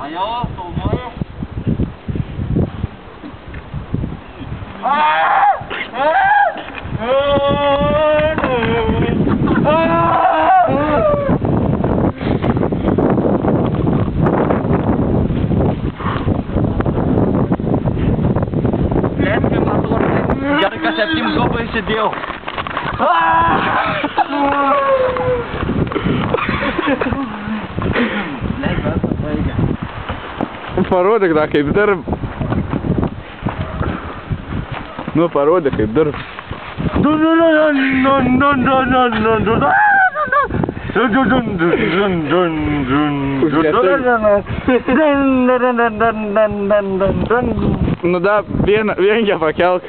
Ajo, filmuoju. Lėpki motorą. Gerai, kad 7 kopą įsidėjau. Parodyk da, kaip dirb. Nu, parodyk, kaip dirb. Nu da, vieną pakelk.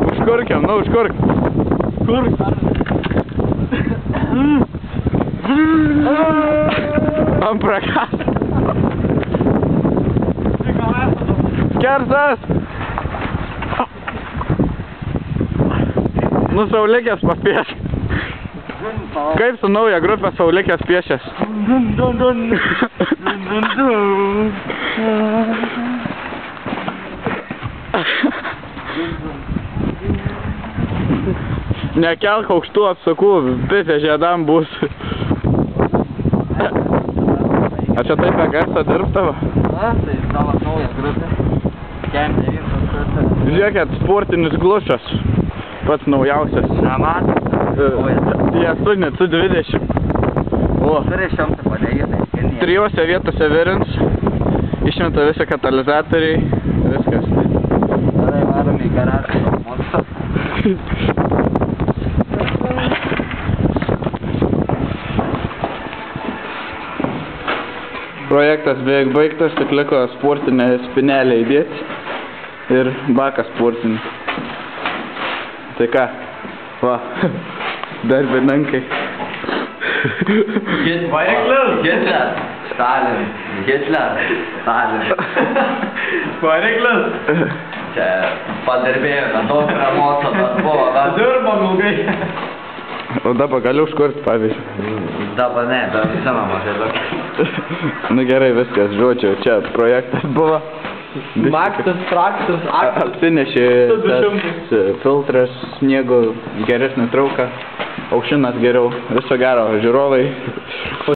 Užkurkiam, nu užkurk. Kurk. Ant prakas. Skersas. Nu Saulikės papiešk. Kaip su nauja grupė Saulikės piešės? Nekelk aukštų apsakų, pipė žiedam bus. A čia taip garsą dirbtavo? Na, tai tavo nauja grupė. Kem 9 kartą. Žiūrėkit, sportinis glušas. Pats naujausias. Nematas. Jie su 20. O. Turi šiom tai padėjai. 3 vietose virins. Išmeta visi katalizatoriai. Viskas. Gerai, varom į garažą. Projektas beveik baigtas, tik liko sportinę spinelę įdėti ir baką sportinį. Tai ką? Va, darbininkai. Hitler, Stalin, Hitler, Stalin. Variklis. Čia padirbėjome, daug remonto tas buvo, dirbam ilgai. O dabar galiu užkurt, pavyzdžiui. Dabar ne, dar visama mažai daug. Nu gerai, viskas, žodžiu, čia projektas buvo. Maktas, traktas, aktas. Apsinešė tas filtras, sniego, geresnį trauką, aušinas geriau, viso gero, žiūrovai.